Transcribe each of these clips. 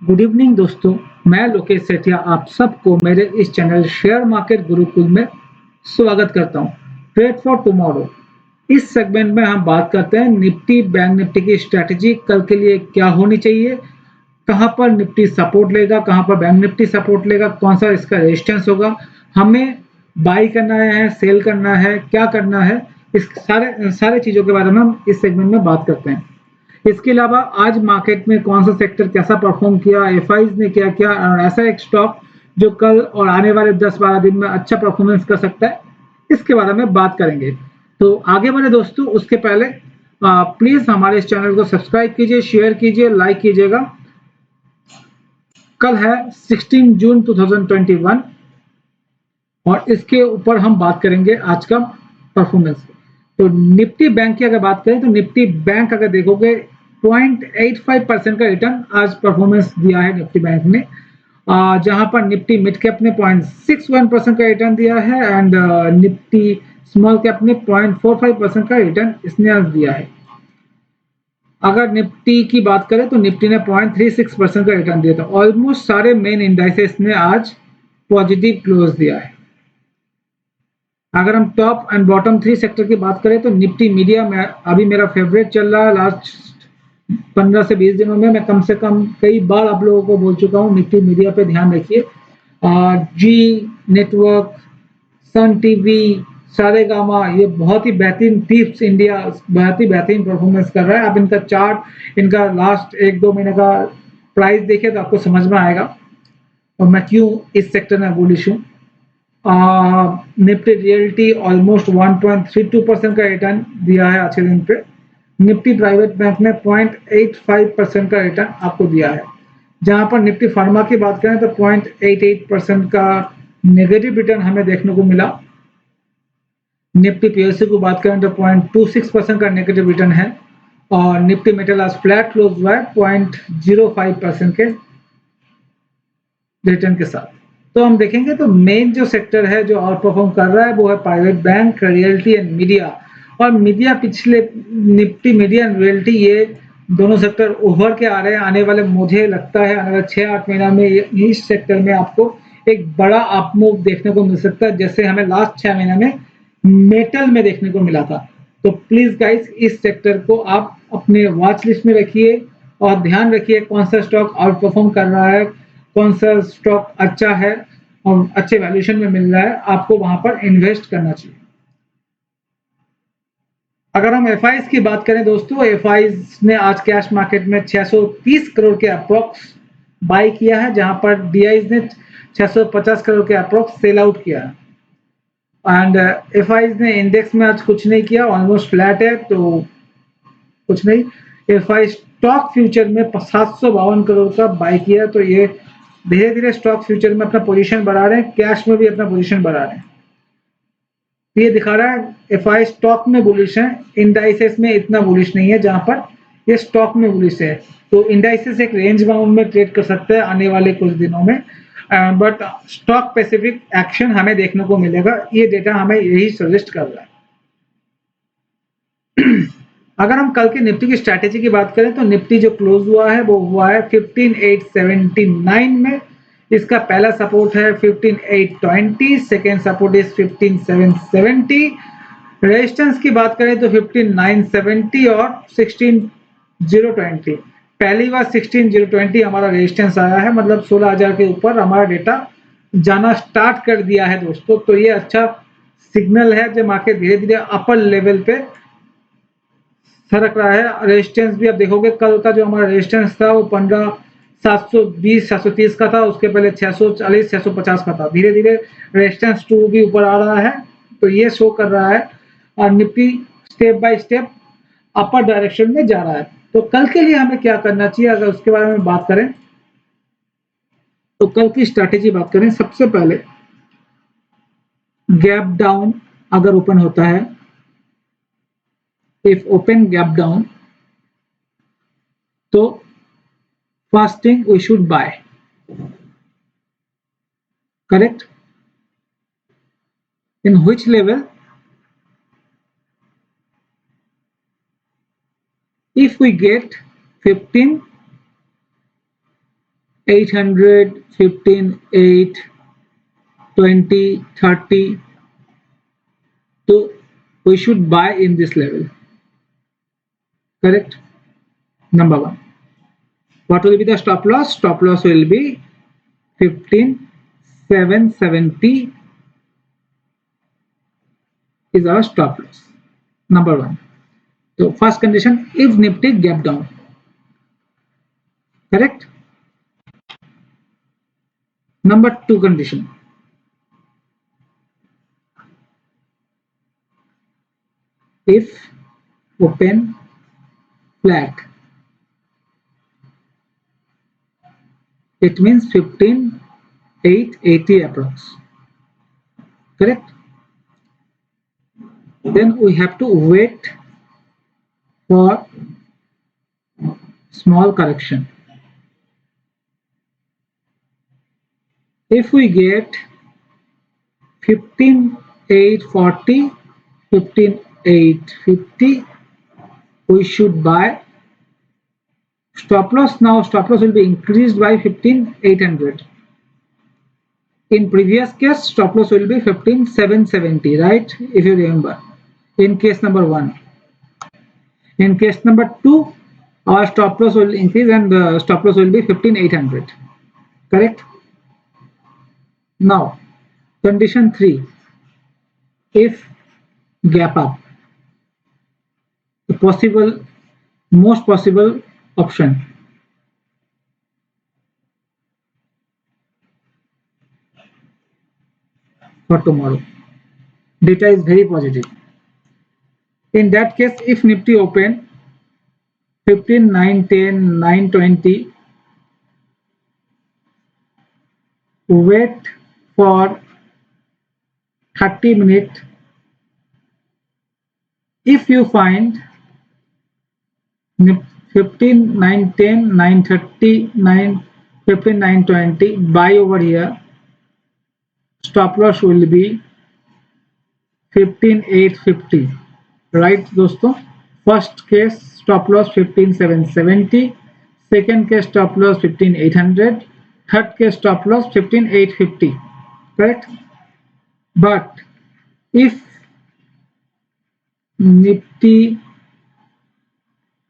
Good evening दोस्तों। मैं लोकेश सेठिया आप सबको मेरे इस चैनल शेयर मार्केट गुरुकुल में स्वागत करता हूं। ट्रेड फॉर टुमारो इस सेगमेंट में हम बात करते हैं निफ्टी बैंक निफ्टी की स्ट्रैटेजी कल के लिए क्या होनी चाहिए, कहां पर निफ्टी सपोर्ट लेगा, कहां पर बैंक निफ्टी सपोर्ट लेगा, कौन सा इसका रेजिस्टेंस होगा, हमें बाई करना है, सेल करना है, क्या करना है, इस सारे सारे चीजों के बारे में हम इस सेगमेंट में बात करते हैं। इसके अलावा आज मार्केट में कौन सा सेक्टर कैसा परफॉर्म किया, एफआईज ने क्या किया और ऐसा एक स्टॉक जो कल और आने वाले 10-12 दिन में अच्छा परफॉर्मेंस कर सकता है, इसके बारे में बात करेंगे। तो आगे बढ़े दोस्तों, उसके पहले प्लीज हमारे इस चैनल को सब्सक्राइब कीजिए, शेयर कीजिए, लाइक कीजिएगा। कल है 16 जून 2021 और इसके ऊपर हम बात करेंगे आज का परफॉर्मेंस। तो निफ्टी बैंक की अगर बात करें तो निफ्टी बैंक अगर देखोगे 0.85% का रिटर्न आज परफॉर्मेंस दिया है निफ्टी बैंक ने, जहां पर निफ्टी मिड कैप ने 0.61% का रिटर्न दिया है एंड निफ्टी स्मॉल कैप ने 0.45% का रिटर्न इसने आज दिया है। अगर निफ्टी की बात करें तो निफ्टी ने 0.36% का रिटर्न दिया था। ऑलमोस्ट सारे मेन इंडाइसेस ने आज पॉजिटिव क्लोज दिया है। अगर हम top and bottom three sector की बात करें तो निफ्टी मीडिया में अभी मेरा फेवरेट चल रहा है। लास्ट 15 से 20 दिनों में मैं कम से कम कई बार आप लोगों को बोल चुका हूँ निफ्टी मीडिया पे ध्यान रखिए। G network, Sun TV, Saregama, ये बहुत ही बेहतरीन, टिप्स इंडिया बहुत ही बेहतरीन परफॉर्मेंस कर रहा है। आप इनका चार्ट, इनका लास्ट 1-2 महीने का प्राइस देखिए तो आपको समझ में आएगा और मैं क्यों इस सेक्टर में बुलिश हूँ। निफ्टी रियल्टी ऑलमोस्ट 1.32% का रिटर्न दिया है आज के दिन पे। निफ्टी प्राइवेट बैंक ने 0.85% का रिटर्न आपको दिया है। जहां पर निफ्टी फार्मा की बात करें तो 0.88% का नेगेटिव रिटर्न हमें देखने को मिला। निफ्टी पीएलसी को बात करें तो 0.26% का नेगेटिव रिटर्न है और निफ्टी मेटल आज फ्लैट क्लोज हुआ है 0.05% के रिटर्न के साथ। तो हम देखेंगे तो मेन जो सेक्टर है जो आउट परफॉर्म कर रहा है वो है private bank, realty and media. और मीडिया पिछले निफ्टी मीडिया एंड रियल्टी ये दोनों सेक्टर उभर के आ रहे हैं। आने वाले मुझे लगता है आने वाले 6-8 महीना में इस सेक्टर में आपको एक बड़ा अपमूव देखने को मिल सकता है, जैसे हमें लास्ट 6 महीना में मेटल में देखने को मिला था। तो प्लीज गाइस इस सेक्टर को आप अपने वॉच लिस्ट में रखिए और ध्यान रखिए कौन सा स्टॉक आउट परफॉर्म कर रहा है, कौन सा स्टॉक अच्छा है और अच्छे वैल्यूएशन में मिल रहा है, आपको वहां पर इन्वेस्ट करना चाहिए। अगर हम एफआईज की बात करें दोस्तों, एफआईज ने आज कैश मार्केट में 630 करोड़ के अप्रोक्स बाई किया है, जहां पर डीआईज ने 650 करोड़ के अप्रोक्स सेल आउट किया है। एंड एफआईज ने इंडेक्स में आज कुछ नहीं किया, ऑलमोस्ट फ्लैट है, तो कुछ नहीं। एफआई स्टॉक फ्यूचर में 752 करोड़ का बाई किया, तो ये धीरे धीरे स्टॉक फ्यूचर में अपना पोजीशन बढ़ा रहे हैं, कैश में भी अपना पोजीशन बढ़ा रहे हैं। ये दिखा रहा है एफआई स्टॉक में बुलिश है, इंडाइसेस में इतना बुलिश नहीं है जहां पर ये स्टॉक में बुलिश है। तो इंडाइसेस एक रेंज बाउंड में ट्रेड कर सकते हैं आने वाले कुछ दिनों में, बट स्टॉक स्पेसिफिक एक्शन हमें देखने को मिलेगा। ये डेटा हमें यही सजेस्ट कर रहा है। अगर हम कल के निफ्टी की स्ट्रैटेजी की बात करें तो निफ्टी जो क्लोज हुआ है वो हुआ है 15879 में। इसका पहला सपोर्ट है 15820, सेकेंड सपोर्ट इज 15770। रेजिस्टेंस की बात करें तो 15970 और 16020। पहली बार 16020 हमारा रेजिस्टेंस आया है, मतलब 16000 के ऊपर हमारा डेटा जाना स्टार्ट कर दिया है दोस्तों। तो ये अच्छा सिग्नल है जब मार्केट धीरे धीरे अपर लेवल पे सरक रहा है। रेजिस्टेंस भी आप देखोगे कल का जो हमारा रेजिस्टेंस था वो 15 720 730 का था, उसके पहले 640 650 का था। धीरे धीरे रेजिस्टेंस 2 भी ऊपर आ रहा है, तो ये शो कर रहा है और Nifty step by step upper direction में जा रहा है। तो कल के लिए हमें क्या करना चाहिए अगर उसके बारे में बात करें तो कल की स्ट्रैटेजी बात करें, सबसे पहले गैप डाउन अगर ओपन होता है, इफ ओपन गैप डाउन, तो first thing we should buy, correct? In which level? If we get 15 800, 15, 8, 20, 30. So we should buy in this level. Correct? Number one. What will be the stop loss? Stop loss will be 15,770 is our stop loss. Number one. So first condition, if Nifty gap down. Correct? Number two condition. If open flat, it means 15,880 approx. Correct? Then we have to wait for small correction. If we get 15,840, 15,850, we should buy. Stop loss now, stop loss will be increased by 15,800. In previous case, stop loss will be 15,770, right? If you remember, in case number one. In case number two, our stop loss will increase and the stop loss will be 15,800. Correct? Now, condition 3, if gap up, the most possible option. For tomorrow, data is very positive. In that case, if Nifty open 15, 9, 10, 9, 20, wait for 30 minutes. If you find 15, 9, 10, 9, 30, 9, 15, 9, 20, buy over here. Stop loss will be 15,850. Right, दोस्तों? First case stop loss 15,770. Second case stop loss 15,800. Third case stop loss 15,850. Correct? But if Nifty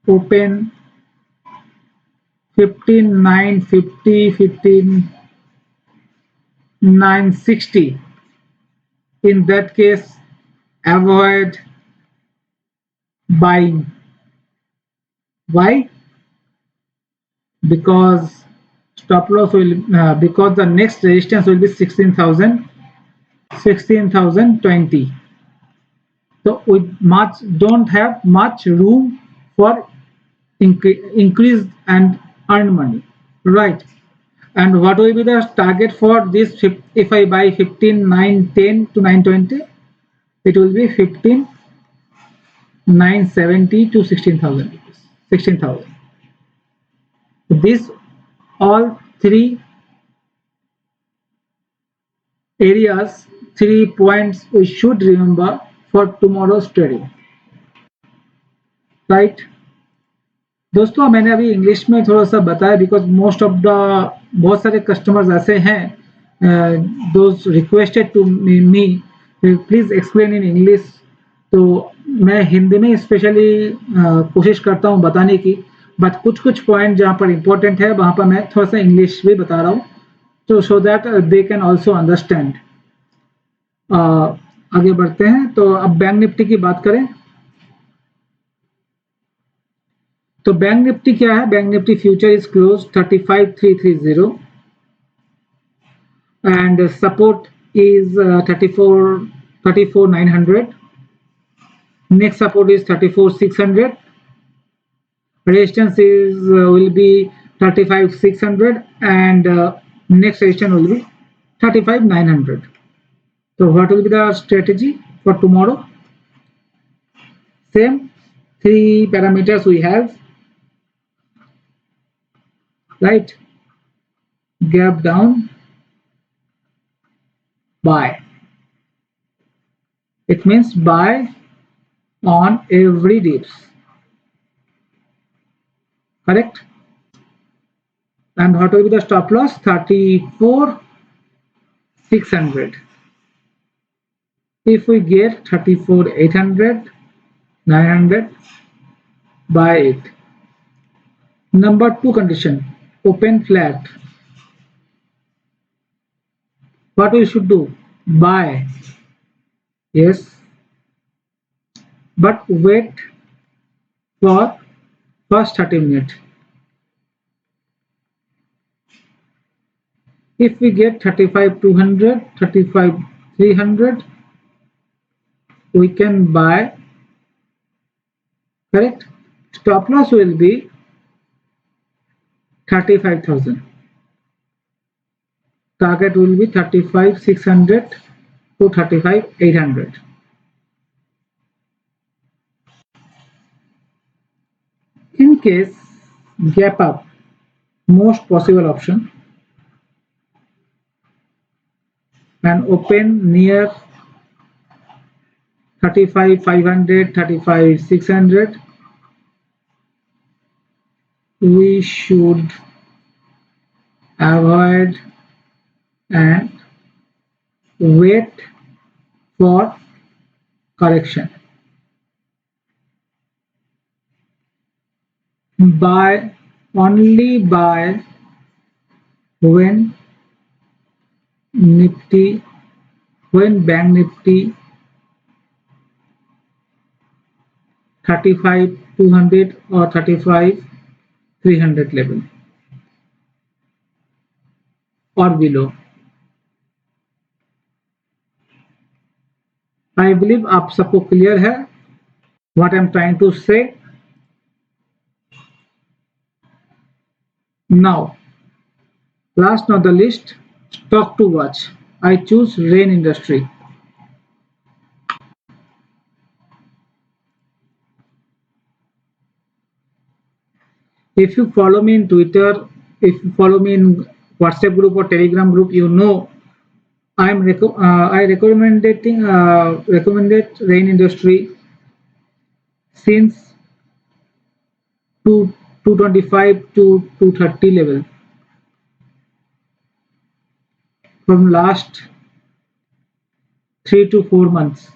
open 15,950, 15,960, in that case avoid buying. Why? Because stop loss will because the next resistance will be 16,020. So we don't have much room for increase and earn money, right? And what will be the target for this? If I buy 15, 9, 10 to 920, it will be 15,970 to 16,000 rupees. 16,000. These all three areas, 3 points we should remember for tomorrow's trading, right? दोस्तों मैंने अभी English में थोड़ा सा बताया because most of the बहुत सारे customers ऐसे हैं those requested to me please explain in English, तो मैं हिंदी में स्पेशली कोशिश करता हूँ बताने की, बट कुछ पॉइंट जहाँ पर इम्पोर्टेंट है वहाँ पर मैं थोड़ा सा इंग्लिश भी बता रहा हूँ तो so that they can also understand. आगे बढ़ते हैं, तो अब बैंक निफ्टी की बात करें तो बैंक निफ्टी क्या है? Bank Nifty future is close 35,330 and support is 34,900, next support is 34,600, resistance is will be 35,600 and next resistance will be 35,900. So what will be the strategy for tomorrow? Same 3 parameters we have, right? Gap down, buy. It means buy on every dips. Correct? and what will be the stop loss? 34,600. If we get 34,800, 900, buy it. Number 2 condition, open flat. What we should do? Buy. Yes, but wait for first 30 minutes. If we get 35,200, 35,300, we can buy. Correct? Stop loss will be 35,000. Target will be 35,600 to 35,800. In case gap up, most possible option, and open near 35,500, 35,600, we should avoid and wait for correction. Buy, only buy when Nifty, when Bank Nifty 35,200 or 35,300 level or below. I believe आप सबको clear है what I'm trying to say. Now, last not the least, stock to watch. I choose Rain Industry. If you follow me in Twitter, if you follow me in WhatsApp group or Telegram group, you know I recommended Rain Industry since 225 to 230 level from last 3 to 4 months.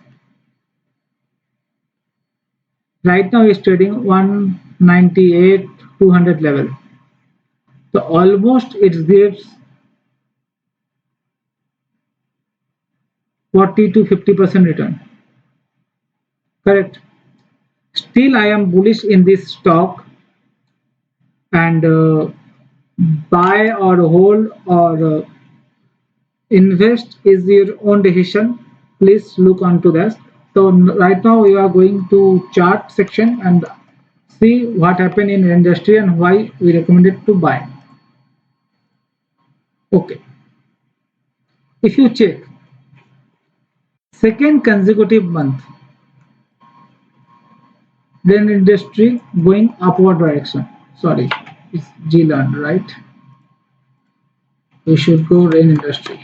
Right now it's trading 198, 200 level. So almost it gives 40 to 50% return. Correct. Still I am bullish in this stock, and buy or hold or invest is your own decision. Please look onto that. So right now we are going to chart section and see what happened in industry and why we recommended to buy. Okay. If you check second consecutive month, then industry going upward direction. Sorry, it's G-Learn, right? We should go Rain Industry.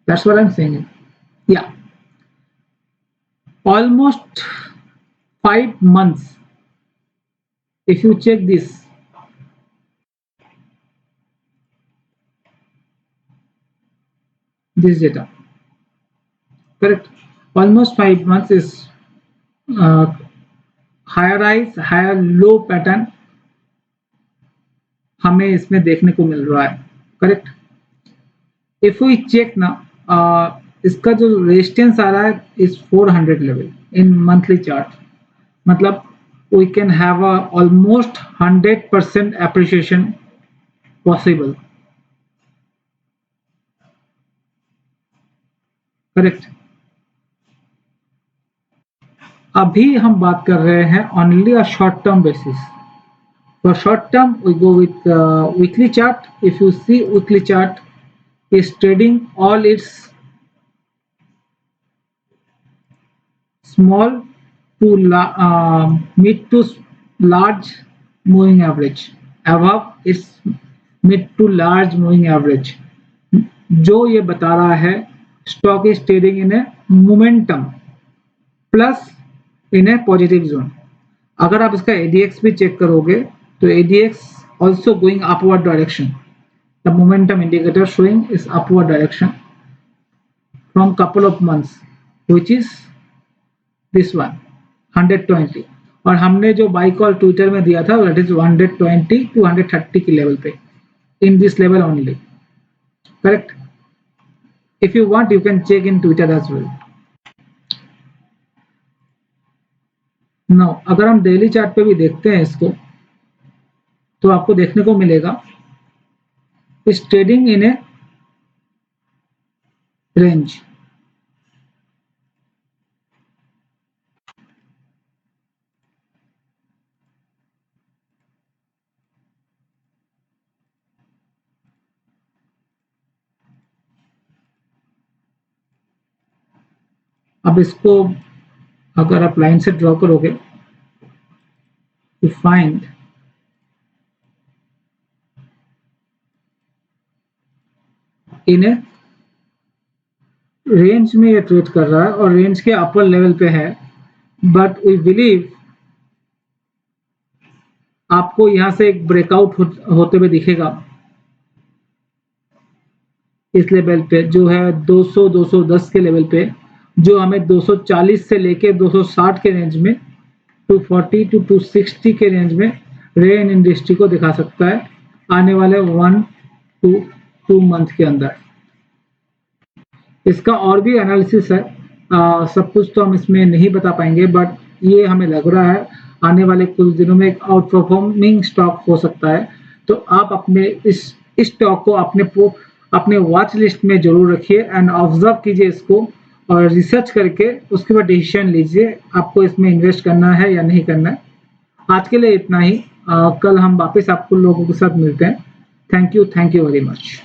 That's what I'm saying. Yeah. Almost 5 months. If you check this data, correct? Almost 5 months is higher rise, higher low pattern हमें इसमें देखने को मिल रहा है. Correct. If we check ना इसका जो resistance आ रहा है is 400 level in monthly chart. मतलब we can have a almost 100% appreciation possible. Correct. अभी हम बात कर रहे हैं only a short term basis. For short term, we go with weekly chart. If you see weekly chart is trading all its small to mid to large moving average above its mid to large moving average, जो ये बता रहा है stock is trading in a momentum plus in a positive zone. अगर आप इसका ADX भी check करोगे तो ADX also going upward direction. The momentum indicator showing is upward direction from couple of months, which is this one 120. और हमने जो by call Twitter में दिया था दैट इज 120 टू 130 के लेवल पे, in this level only, correct? If you want you can check in Twitter as well. Now अगर हम डेली चार्ट पे भी देखते हैं इसको तो आपको देखने को मिलेगा इस ट्रेडिंग इन ए रेंज। अब इसको अगर आप लाइन से ड्रॉ करोगे to find in a range में ये ट्रेड कर रहा है और रेंज के अपर लेवल पे है, बट वी बिलीव आपको यहां से एक ब्रेकआउट होते हुए दिखेगा इस लेवल पे जो है 200-210 के लेवल पे, जो हमें 240 से लेके 260 के रेंज में 240 टू 260 के रेंज में रेन इंडस्ट्री को दिखा सकता है आने वाले 1 to 2 मंथ के अंदर। इसका और भी एनालिसिस है, सब कुछ तो हम इसमें नहीं बता पाएंगे, बट ये हमें लग रहा है आने वाले कुछ दिनों में एक आउट परफॉर्मिंग स्टॉक हो सकता है। तो आप अपने इस स्टॉक को अपने वॉच लिस्ट में जरूर रखिए एंड ऑब्जर्व कीजिए इसको और रिसर्च करके उसके बाद डिसीजन लीजिए आपको इसमें इन्वेस्ट करना है या नहीं करना है। आज के लिए इतना ही, कल हम वापस आपको लोगों के साथ मिलते हैं। Thank you very much.